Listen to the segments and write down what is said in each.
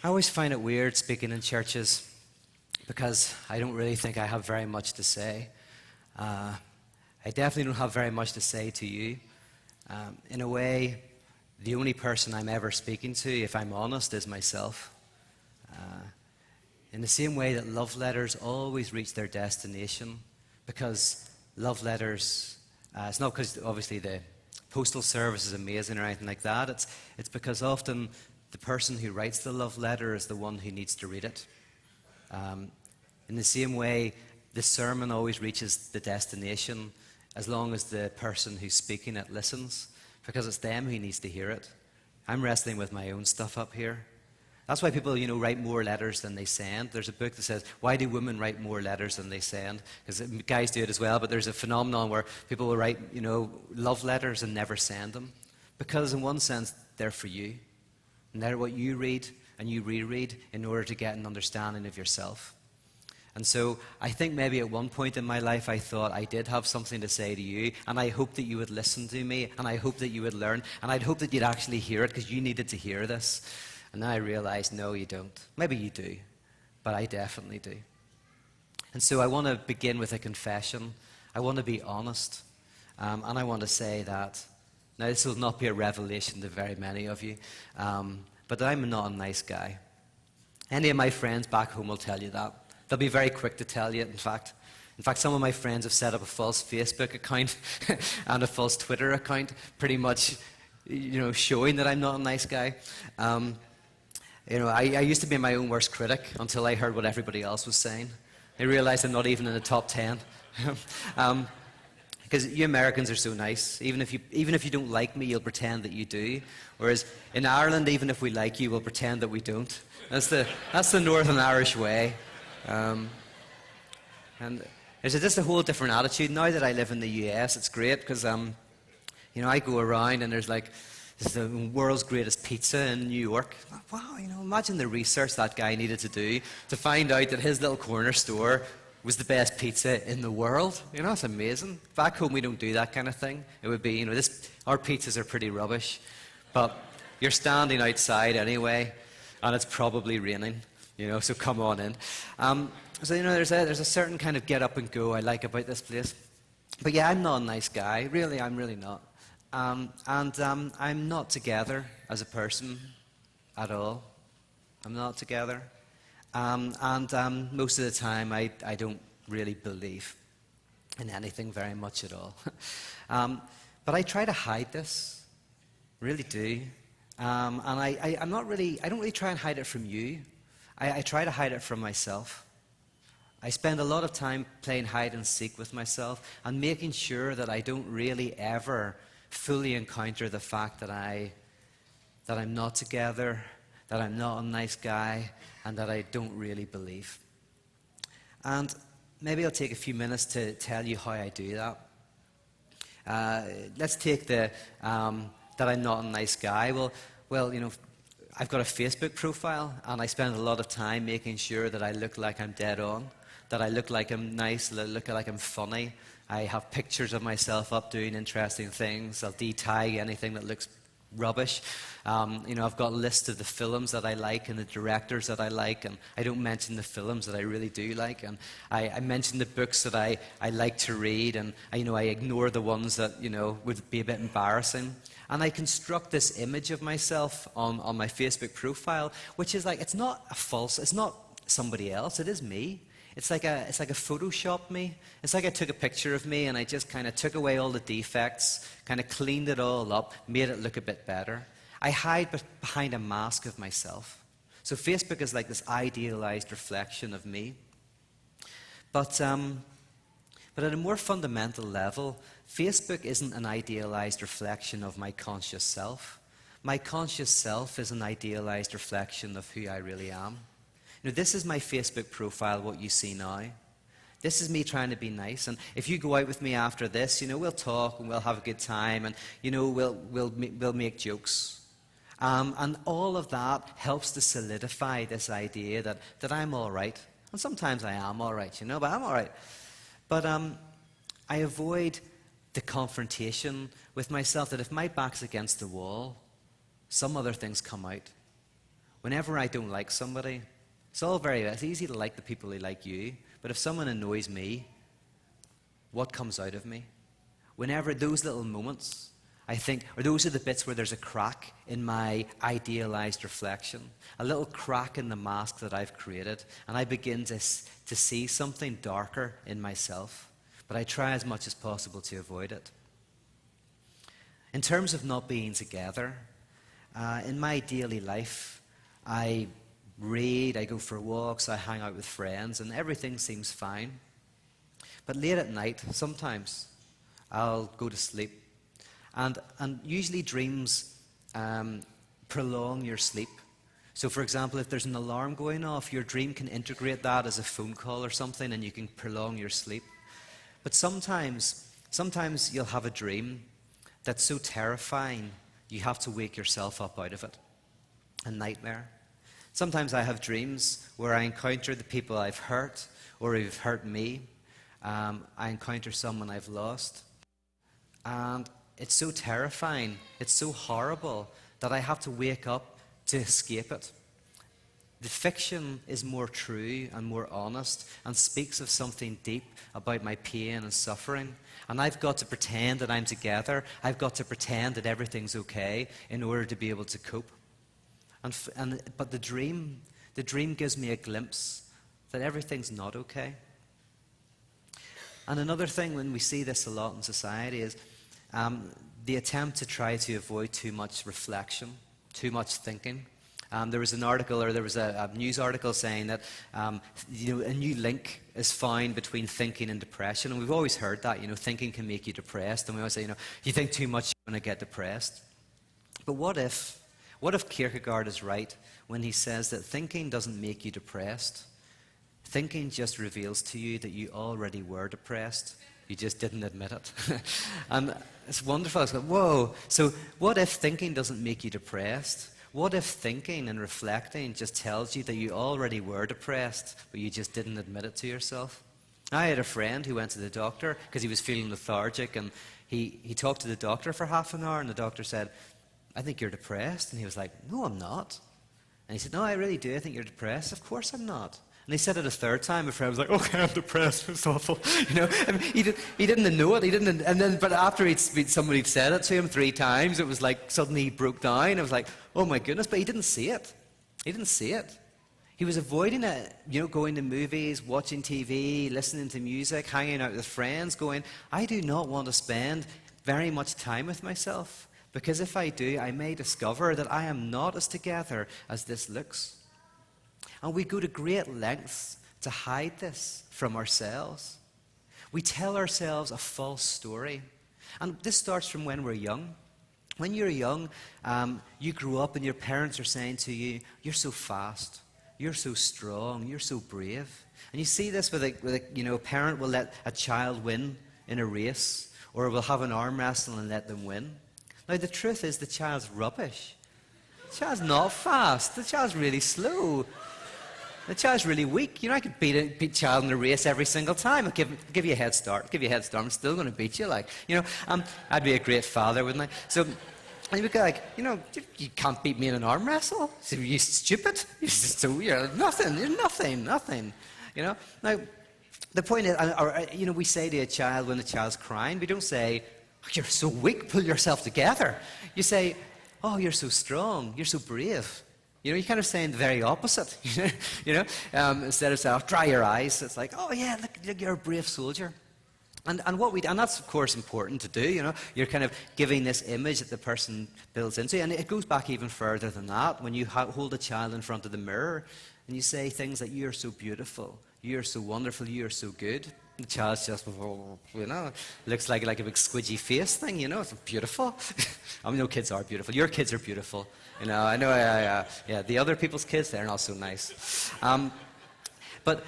I always find it weird speaking in churches because I don't really think I have very much to say. I definitely don't have very much to say to you. In a way, the only person I'm ever speaking to, if I'm honest, is myself. In the same way that love letters always reach their destination, because love letters, it's not because obviously the postal service is amazing or anything like that, it's because often the person who writes the love letter is the one who needs to read it. In the same way, the sermon always reaches the destination as long as the person who's speaking it listens, because it's them who needs to hear it. I'm wrestling with my own stuff up here. That's why people, write more letters than they send. There's a book that says, why do women write more letters than they send? Because guys do it as well, but there's a phenomenon where people will write, love letters and never send them. Because in one sense, they're for you. And they're what you read and you reread in order to get an understanding of yourself. And so I think maybe at one point in my life I thought I did have something to say to you, and I hoped that you would listen to me, and I hoped that you would learn, and I'd hope that you'd actually hear it because you needed to hear this. And then I realized, no, you don't. Maybe you do, but I definitely do. And so I want to begin with a confession. I want to be honest, and I want to say that, now this will not be a revelation to very many of you, but I'm not a nice guy. Any of my friends back home will tell you that. They'll be very quick to tell you it, in fact. In fact, some of my friends have set up a false Facebook account and a false Twitter account, pretty much, showing that I'm not a nice guy. I used to be my own worst critic until I heard what everybody else was saying. I realized I'm not even in the top 10. Because you Americans are so nice. Even if you don't like me, you'll pretend that you do. Whereas in Ireland, even if we like you, we'll pretend that we don't. That's the Northern Irish way. And there's just a whole different attitude. Now that I live in the US, it's great because, I go around and there's the world's greatest pizza in New York. Wow, imagine the research that guy needed to do to find out that his little corner store was the best pizza in the world. It's amazing. Back home, we don't do that kind of thing. It would be, our pizzas are pretty rubbish, but you're standing outside anyway, and it's probably raining. So come on in. There's a certain kind of get up and go I like about this place. But yeah, I'm not a nice guy. Really, I'm really not. I'm not together as a person at all. I'm not together. Most of the time, I don't really believe in anything very much at all. But I try to hide this. Really do. I don't really try and hide it from you. I try to hide it from myself. I spend a lot of time playing hide and seek with myself and making sure that I don't really ever fully encounter the fact that I'm not together, that I'm not a nice guy, and that I don't really believe. And maybe I'll take a few minutes to tell you how I do that. Let's take that I'm not a nice guy. Well, I've got a Facebook profile, and I spend a lot of time making sure that I look like I'm dead on, that I look like I'm nice, that I look like I'm funny. I have pictures of myself up doing interesting things. I'll de-tag anything that looks rubbish. I've got a list of the films that I like and the directors that I like, and I don't mention the films that I really do like. And I mention the books that I like to read, and I ignore the ones that would be a bit embarrassing. And I construct this image of myself on my Facebook profile, which is it's not it's not somebody else, it is me. It's like a Photoshop me. It's like I took a picture of me and I just kind of took away all the defects, kind of cleaned it all up, made it look a bit better. I hide behind a mask of myself. So Facebook is like this idealized reflection of me. But at a more fundamental level, Facebook isn't an idealized reflection of my conscious self. My conscious self is an idealized reflection of who I really am. This is my Facebook profile, what you see now. This is me trying to be nice. And if you go out with me after this, we'll talk and we'll have a good time, and we'll make jokes. And all of that helps to solidify this idea that I'm all right. And sometimes I am all right, but I'm all right. But I avoid the confrontation with myself that if my back's against the wall, some other things come out. Whenever I don't like somebody, it's easy to like the people who like you, but if someone annoys me, what comes out of me? Whenever those little moments, I think, or those are the bits where there's a crack in my idealized reflection, a little crack in the mask that I've created, and I begin to see something darker in myself, but I try as much as possible to avoid it. In terms of not being together, in my daily life, I read, I go for walks, I hang out with friends, and everything seems fine. But late at night, sometimes, I'll go to sleep. And usually dreams prolong your sleep. So for example, if there's an alarm going off, your dream can integrate that as a phone call or something, and you can prolong your sleep. But sometimes you'll have a dream that's so terrifying, you have to wake yourself up out of it. A nightmare. Sometimes I have dreams where I encounter the people I've hurt, or who've hurt me. I encounter someone I've lost. And it's so terrifying, it's so horrible, that I have to wake up to escape it. The fiction is more true and more honest and speaks of something deep about my pain and suffering. And I've got to pretend that I'm together. I've got to pretend that everything's okay in order to be able to cope. But the dream gives me a glimpse that everything's not okay. And another thing, when we see this a lot in society, is the attempt to try to avoid too much reflection, too much thinking. There was an article, or there was a news article saying that a new link is found between thinking and depression. And we've always heard that, thinking can make you depressed. And we always say, you think too much, you're going to get depressed. But what if Kierkegaard is right when he says that thinking doesn't make you depressed? Thinking just reveals to you that you already were depressed. You just didn't admit it. And it's wonderful. It's like, whoa. So what if thinking doesn't make you depressed? What if thinking and reflecting just tells you that you already were depressed, but you just didn't admit it to yourself? I had a friend who went to the doctor because he was feeling lethargic, and he talked to the doctor for half an hour, and the doctor said, I think you're depressed. And he was like, no, I'm not. And he said, no, I really do. I think you're depressed. Of course I'm not. And he said it a third time. My friend was like, okay, I'm depressed. It's awful. I mean, he didn't know it. But after somebody said it to him 3 times, it was like suddenly he broke down. I was like, oh my goodness. But he didn't see it. He didn't see it. He was avoiding it, going to movies, watching TV, listening to music, hanging out with friends, going, I do not want to spend very much time with myself. Because if I do, I may discover that I am not as together as this looks. And we go to great lengths to hide this from ourselves. We tell ourselves a false story. And this starts from when we're young. When you're young, you grow up and your parents are saying to you, you're so fast, you're so strong, you're so brave. And you see this with a parent will let a child win in a race, or will have an arm wrestle and let them win. Now the truth is the child's rubbish. The child's not fast. The child's really slow. The child's really weak. I could beat a child in a race every single time. I'll give you a head start. I'm still going to beat you. I'd be a great father, wouldn't I? So, and you'd be like, you can't beat me in an arm wrestle. So you're stupid. You're nothing. You're nothing. Now, the point is, we say to a child when the child's crying, we don't say, oh, you're so weak, pull yourself together. You say, oh, you're so strong, you're so brave. You're kind of saying the very opposite. Instead of saying, oh, dry your eyes, it's like, oh yeah, look, you're a brave soldier. And that's of course important to do. You're kind of giving this image that the person builds into, and it goes back even further than that. When you hold a child in front of the mirror and you say things like, you are so beautiful, you are so wonderful, you are so good. The child's just, looks like a big squidgy face thing, it's beautiful. I mean, no, kids are beautiful. Your kids are beautiful. I know, yeah, the other people's kids, they're not so nice. But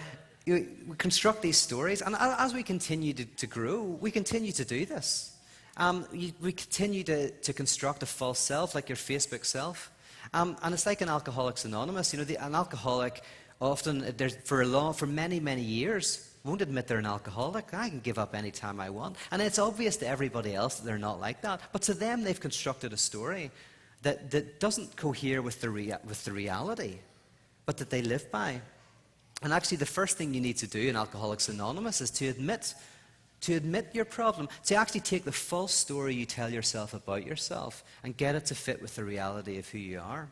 we construct these stories, and as we continue to grow, we continue to do this. We continue to construct a false self, like your Facebook self. And it's like an Alcoholics Anonymous. An alcoholic often, for many, many years, won't admit they're an alcoholic. I can give up any time I want. And it's obvious to everybody else that they're not like that. But to them, they've constructed a story that doesn't cohere with the reality, but that they live by. And actually, the first thing you need to do in Alcoholics Anonymous is to admit your problem, to actually take the false story you tell yourself about yourself and get it to fit with the reality of who you are.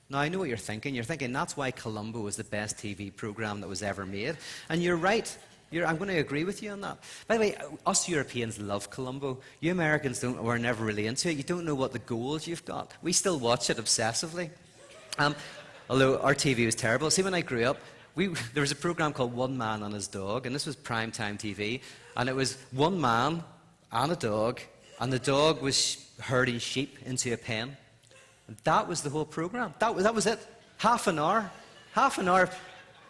Now, I know what you're thinking. You're thinking that's why Columbo was the best TV program that was ever made. And you're right. I'm going to agree with you on that. By the way, us Europeans love Columbo. You Americans were never really into it. You don't know what the goals you've got. We still watch it obsessively. Although our TV was terrible. See, when I grew up, there was a program called One Man and His Dog, and this was primetime TV. And it was one man and a dog, and the dog was herding sheep into a pen. And that was the whole program. That was it. Half an hour. A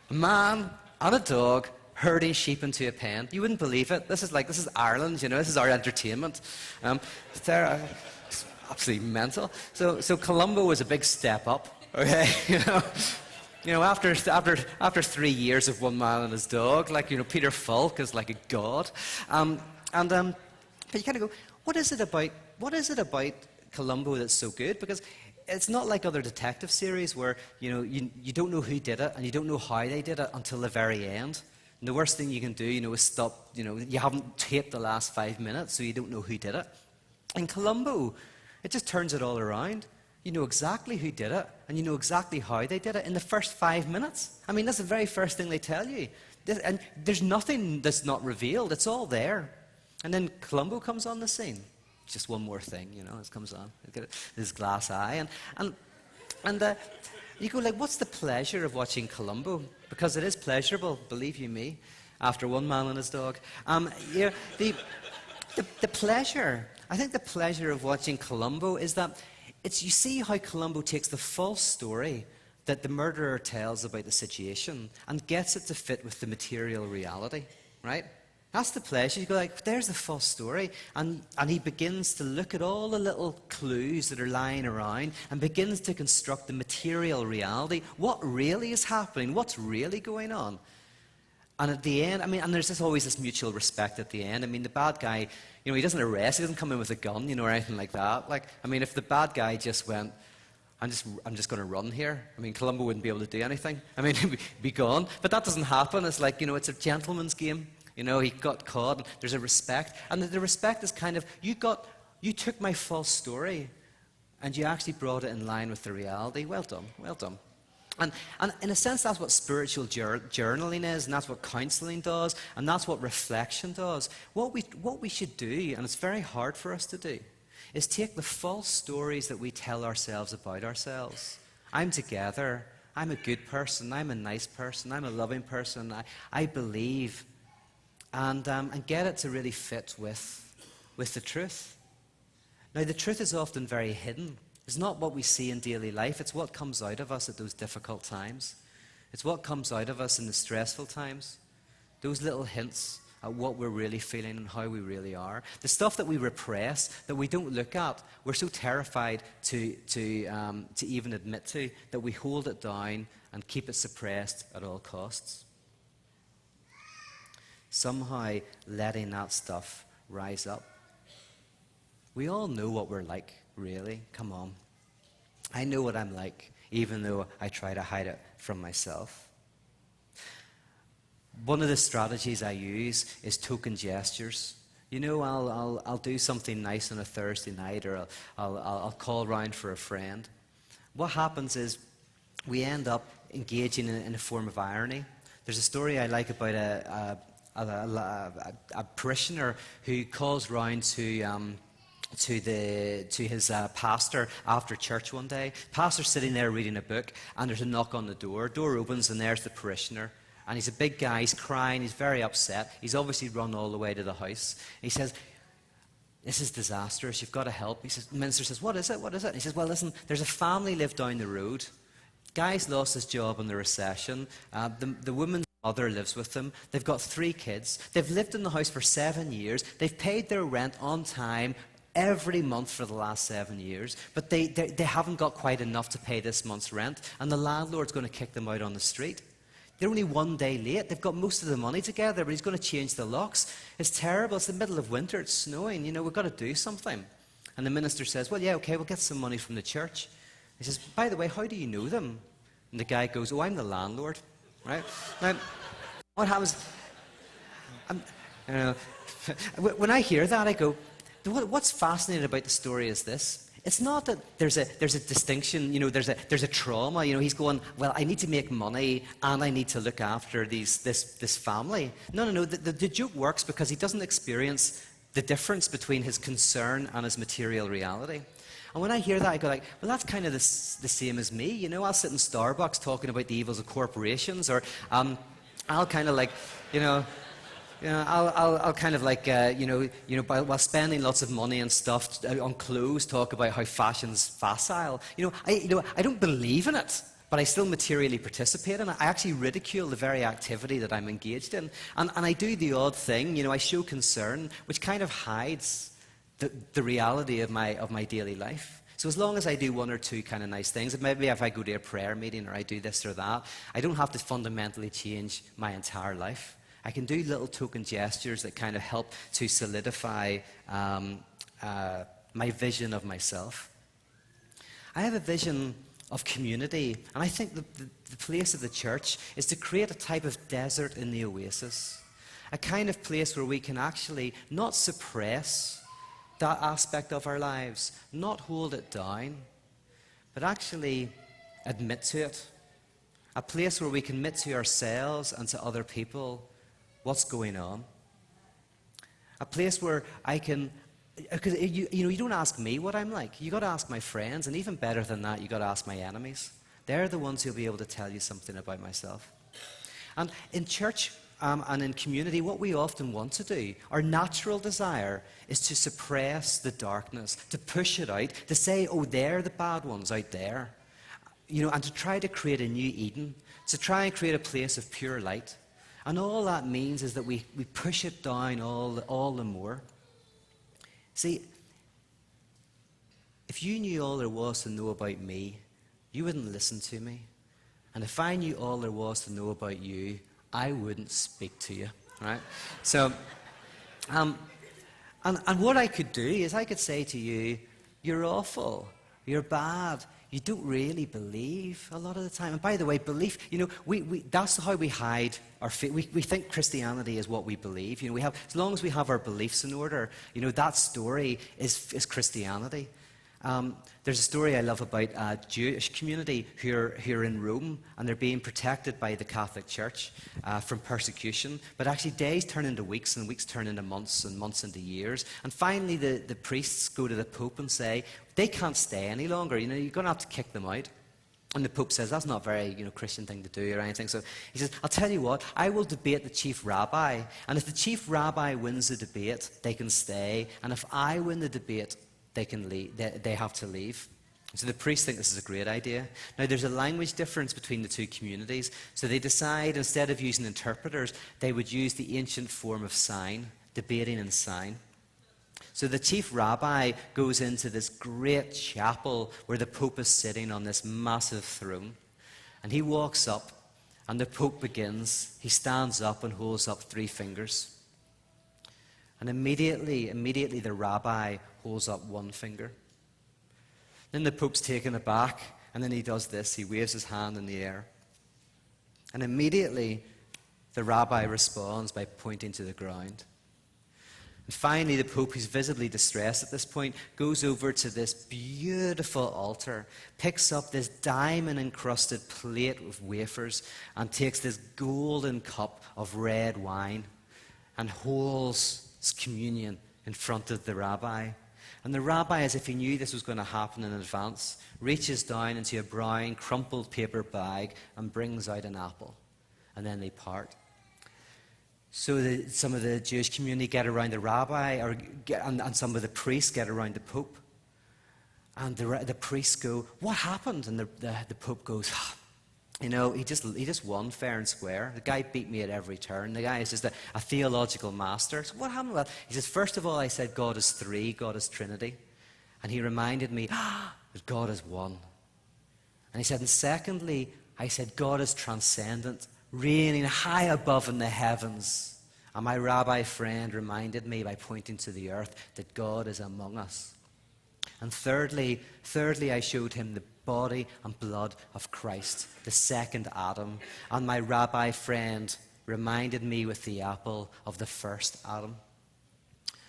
man and a dog herding sheep into a pen. You wouldn't believe it. This is Ireland, This is our entertainment. It's absolutely mental. So Columbo was a big step up. Okay, after 3 years of One Man and His Dog, Peter Falk is like a god. But you kind of go, what is it about Columbo that's so good? Because it's not like other detective series where you don't know who did it and you don't know how they did it until the very end. And the worst thing you can do, is stop. You haven't taped the last 5 minutes, so you don't know who did it. In Columbo, it just turns it all around. You know exactly who did it, and you know exactly how they did it in the first 5 minutes. I mean, that's the very first thing they tell you. And there's nothing that's not revealed. It's all there. And then Columbo comes on the scene. Just one more thing, it comes on. Look at his glass eye. And you go like, what's the pleasure of watching Columbo? Because it is pleasurable, believe you me, after One Man and His Dog. The pleasure, I think the pleasure of watching Columbo is that you see how Columbo takes the false story that the murderer tells about the situation and gets it to fit with the material reality, right? That's the pleasure. You go like, there's the false story. And he begins to look at all the little clues that are lying around and begins to construct the material reality. What really is happening? What's really going on? And at the end, and there's always this mutual respect at the end. The bad guy, he doesn't arrest, he doesn't come in with a gun, or anything like that. If the bad guy just went, I'm just going to run here, Columbo wouldn't be able to do anything. He'd be gone. But that doesn't happen. It's like, it's a gentleman's game. He got caught. There's a respect. And the respect is kind of, you took my false story and you actually brought it in line with the reality. Well done. Well done. And in a sense, that's what spiritual journaling is, and that's what counseling does, and that's what reflection does. What we should do, and it's very hard for us to do, is take the false stories that we tell ourselves about ourselves. I'm together. I'm a good person. I'm a nice person. I'm a loving person. I believe. And get it to really fit with the truth. Now, the truth is often very hidden. It's not what we see in daily life. It's what comes out of us at those difficult times. It's what comes out of us in the stressful times. Those little hints at what we're really feeling and how we really are. The stuff that we repress, that we don't look at, we're so terrified to even admit to, that we hold it down and keep it suppressed at all costs. Somehow letting that stuff rise up. We all know what we're like, really. Come on. I know what I'm like, even though I try to hide it from myself. One of the strategies I use is token gestures. I'll do something nice on a Thursday night, or I'll call round for a friend. What happens is we end up engaging in a form of irony. There's a story I like about a parishioner who calls round to his pastor after church one day. Pastor's sitting there reading a book, and there's a knock on the door. Door opens, and there's the parishioner. And he's a big guy, he's crying, he's very upset. He's obviously run all the way to the house. He says, "This is disastrous, you've got to help." The minister says, "What is it? What is it?" And he says, "Well, listen, there's a family live down the road. Guy's lost his job in the recession. The woman's mother lives with them. They've got 3 kids. They've lived in the house for 7 years. They've paid their rent on time every month for the last 7 years, but they haven't got quite enough to pay this month's rent, and the landlord's going to kick them out on the street. They're only 1 day late. They've got most of the money together, but he's going to change the locks. It's terrible. It's the middle of winter. It's snowing. We've got to do something." And the minister says, well, yeah, okay, we'll get some money from the church. He says, by the way, how do you know them? And the guy goes, oh, I'm the landlord, right? Now, what happens, you know, when I hear that, I go, what's fascinating about the story is this. It's not that there's a distinction, there's a trauma. He's going, well, I need to make money and I need to look after this family. No. The joke works because he doesn't experience the difference between his concern and his material reality. And when I hear that, I go like, well, that's kind of the same as me. I'll sit in Starbucks talking about the evils of corporations, or I'll kind of like, I'll kind of like, while spending lots of money and stuff on clothes, talk about how fashion's facile. I don't believe in it, but I still materially participate in it. I actually ridicule the very activity that I'm engaged in. And I do the odd thing, I show concern, which kind of hides the reality of my daily life. So as long as I do one or two kind of nice things, and maybe if I go to a prayer meeting or I do this or that, I don't have to fundamentally change my entire life. I can do little token gestures that kind of help to solidify my vision of myself. I have a vision of community, and I think the place of the church is to create a type of desert in the Oasis, a kind of place where we can actually not suppress that aspect of our lives, not hold it down, but actually admit to it. A place where we can admit to ourselves and to other people what's going on. A place where I can, because you don't ask me what I'm like. You got to ask my friends, and even better than that, you got to ask my enemies. They're the ones who'll be able to tell you something about myself. And in church and in community, what we often want to do, our natural desire, is to suppress the darkness, to push it out, to say, oh, they're the bad ones out there, and to try to create a new Eden, to try and create a place of pure light. And all that means is that we push it down all the more. See, if you knew all there was to know about me, you wouldn't listen to me. And if I knew all there was to know about you, I wouldn't speak to you, right? So, and what I could do is I could say to you, you're awful, you're bad, you don't really believe a lot of the time. And by the way, belief, that's how we hide our faith. We think Christianity is what we believe. As long as we have our beliefs in order, that story is Christianity. There's a story I love about a Jewish community who are in Rome, and they're being protected by the Catholic Church from persecution. But actually days turn into weeks, and weeks turn into months, and months into years. And finally the priests go to the Pope and say, they can't stay any longer. You're going to have to kick them out. And the Pope says, that's not a very Christian thing to do or anything. So he says, I'll tell you what, I will debate the chief rabbi. And if the chief rabbi wins the debate, they can stay. And if I win the debate, they can leave. They have to leave. So the priests think this is a great idea. Now there's a language difference between the two communities. So they decide, instead of using interpreters, they would use the ancient form of sign, debating in sign. So the chief rabbi goes into this great chapel where the Pope is sitting on this massive throne. And he walks up, and the Pope begins. He stands up and holds up 3 fingers. And immediately the rabbi holds up 1 finger. Then the Pope's taken aback, and then he does this. He waves his hand in the air. And immediately the rabbi responds by pointing to the ground. And finally, the Pope, who's visibly distressed at this point, goes over to this beautiful altar, picks up this diamond-encrusted plate with wafers, and takes this golden cup of red wine and holds his communion in front of the rabbi. And the rabbi, as if he knew this was going to happen in advance, reaches down into a brown, crumpled paper bag and brings out an apple. And then they part. So some of the Jewish community get around the rabbi, and some of the priests get around the Pope. And the priests go, what happened? And the Pope goes, he just won fair and square. The guy beat me at every turn. The guy is just a theological master. So what happened? Well, he says, first of all, I said God is 3, God is Trinity. And he reminded me that God is 1. And he said, and secondly, I said God is transcendent, reigning high above in the heavens. And my rabbi friend reminded me by pointing to the earth that God is among us. And thirdly, I showed him the body and blood of Christ, the second Adam. And my rabbi friend reminded me with the apple of the first Adam.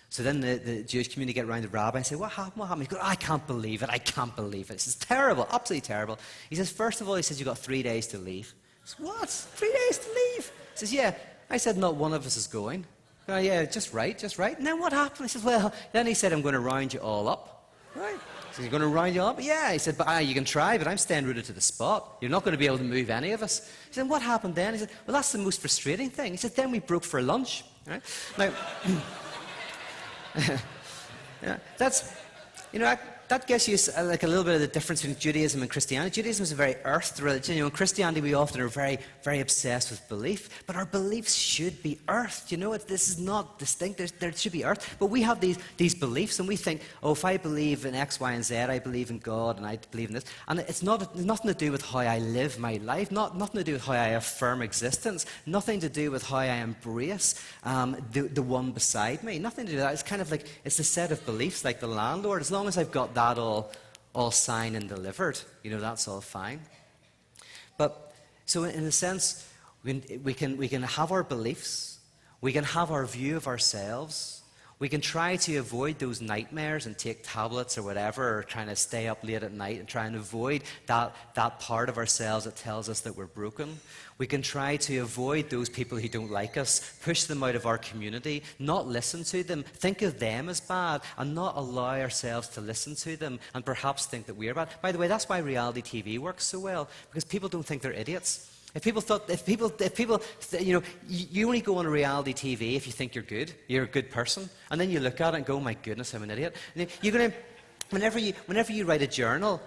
So then the Jewish community get around the rabbi and say, what happened? What happened? He goes, I can't believe it. I can't believe it. He says, terrible, absolutely terrible. He says, first of all, he says, you've got 3 days to leave. I said, what? 3 days to leave? He says, yeah. I said, not one of us is going. Oh, yeah, just right. And then what happened? He says, well, then he said, I'm going to round you all up. Right. So you're going to round you up? Yeah. He said, but you can try, but I'm staying rooted to the spot. You're not going to be able to move any of us. He said, what happened then? He said, well, that's the most frustrating thing. He said, then we broke for lunch. Right? Now, yeah, that's, that gives you like a little bit of the difference between Judaism and Christianity. Judaism is a very earthed religion. In Christianity, we often are very, very obsessed with belief, but our beliefs should be earthed. This is not distinct. There should be earth. But we have these beliefs, and we think, oh, if I believe in X, Y, and Z, I believe in God, and I believe in this. And it's nothing to do with how I live my life, nothing to do with how I affirm existence, nothing to do with how I embrace the one beside me. Nothing to do with that. It's kind of like, it's a set of beliefs like the landlord. As long as I've got that all signed and delivered, that's all fine. But so in a sense, we can have our beliefs, we can have our view of ourselves, we can try to avoid those nightmares and take tablets or whatever, or trying to stay up late at night and try and avoid that part of ourselves that tells us that we're broken. We can try to avoid those people who don't like us, push them out of our community, not listen to them, think of them as bad, and not allow ourselves to listen to them and perhaps think that we're bad. By the way, that's why reality TV works so well, because people don't think they're idiots. If people, you only go on a reality TV if you think you're a good person, and then you look at it and go, oh my goodness, I'm an idiot. And you're going to, whenever you write a journal,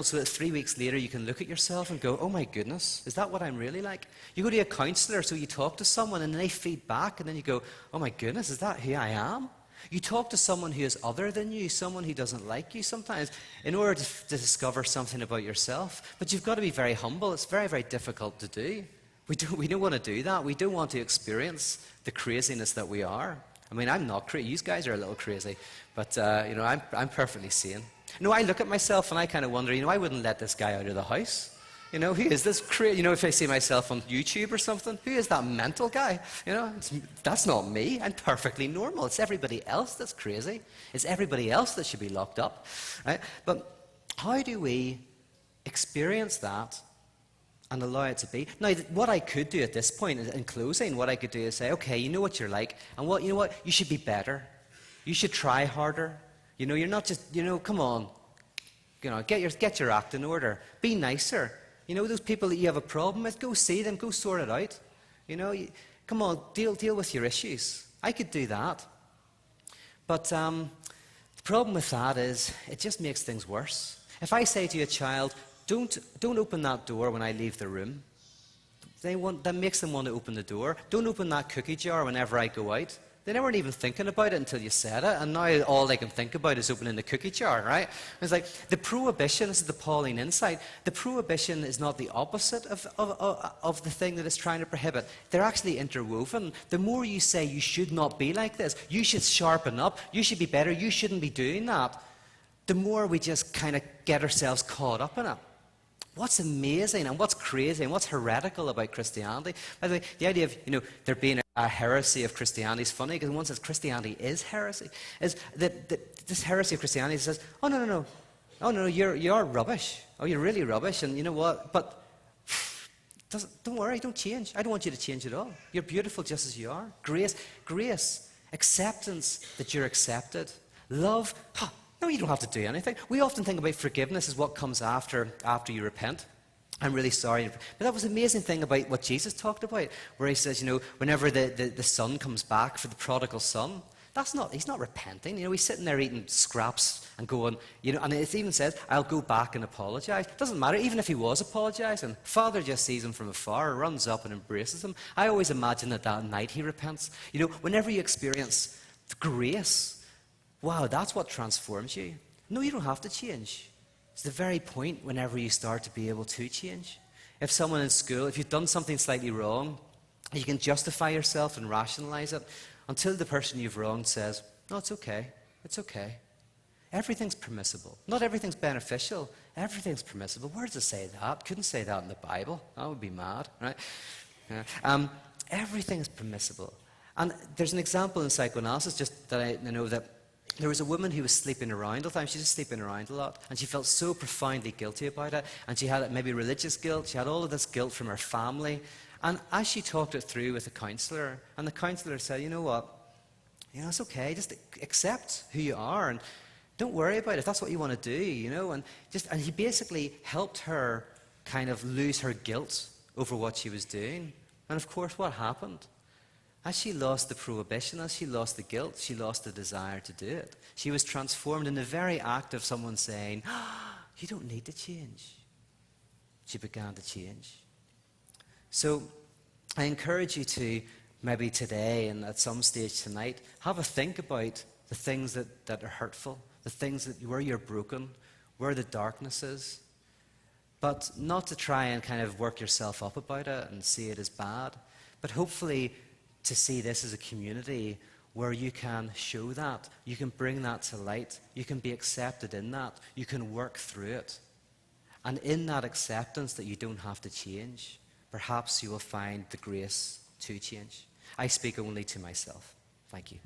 so that 3 weeks later you can look at yourself and go, oh my goodness, is that what I'm really like? You go to a counsellor, so you talk to someone and they feed back, and then you go, oh my goodness, is that who I am? You talk to someone who is other than you, someone who doesn't like you sometimes, in order to discover something about yourself. But you've got to be very humble. It's very, very difficult to do. We don't want to do that. We don't want to experience the craziness that we are. I mean, I'm not crazy. You guys are a little crazy. But, I'm perfectly sane. I look at myself and I kind of wonder, I wouldn't let this guy out of the house. Who is this crazy? If I see myself on YouTube or something, who is that mental guy? That's not me. I'm perfectly normal. It's everybody else that's crazy. It's everybody else that should be locked up. Right? But how do we experience that and allow it to be? Now, what I could do at this point, in closing, what I could do is say, okay, you know what you're like, and you know what? You should be better. You should try harder. You're not just, come on. Get your act in order. Be nicer. Those people that you have a problem with, go see them, go sort it out. Come on, deal with your issues. I could do that. But the problem with that is it just makes things worse. If I say to a child, don't open that door when I leave the room, that makes them want to open the door. Don't open that cookie jar whenever I go out. They weren't even thinking about it until you said it, and now all they can think about is opening the cookie jar, right? It's like the prohibition, this is the Pauline insight, the prohibition is not the opposite of the thing that it's trying to prohibit. They're actually interwoven. The more you say you should not be like this, you should sharpen up, you should be better, you shouldn't be doing that, the more we just kind of get ourselves caught up in it. What's amazing and what's crazy and what's heretical about Christianity? By the way, the idea of there being a heresy of Christianity is funny, because one says Christianity is heresy. Is that this heresy of Christianity says, oh no, you're rubbish. Oh, you're really rubbish, and you know what? But don't worry, don't change. I don't want you to change at all. You're beautiful just as you are. Grace, acceptance that you're accepted, love. No, you don't have to do anything. We often think about forgiveness as what comes after you repent. I'm really sorry. But that was the amazing thing about what Jesus talked about, where he says, whenever the son comes back for the prodigal son, he's not repenting. He's sitting there eating scraps and going, and it even says, I'll go back and apologize. It doesn't matter, even if he was apologizing. Father just sees him from afar, runs up and embraces him. I always imagine that night he repents. Whenever you experience grace, wow, that's what transforms you. No, you don't have to change. It's the very point whenever you start to be able to change. If someone in school, if you've done something slightly wrong, you can justify yourself and rationalize it until the person you've wronged says, no, it's okay. It's okay. Everything's permissible. Not everything's beneficial. Everything's permissible. Where does it say that? Couldn't say that in the Bible. I would be mad, right? Yeah. Everything's permissible. And there's an example in psychoanalysis, just that I know, that there was a woman who was sleeping around all the time. She was sleeping around a lot. And she felt so profoundly guilty about it. And she had maybe religious guilt. She had all of this guilt from her family. And as she talked it through with a counsellor, and the counsellor said, you know what? It's okay. Just accept who you are. And don't worry about it. If that's what you want to do, And he basically helped her kind of lose her guilt over what she was doing. And of course, what happened? As she lost the prohibition, as she lost the guilt, she lost the desire to do it. She was transformed in the very act of someone saying, you don't need to change. She began to change. So I encourage you to, maybe today and at some stage tonight, have a think about the things that are hurtful, the things where you're broken, where the darkness is. But not to try and kind of work yourself up about it and see it as bad, but hopefully to see this as a community where you can show that, you can bring that to light, you can be accepted in that, you can work through it. And in that acceptance that you don't have to change, perhaps you will find the grace to change. I speak only to myself. Thank you.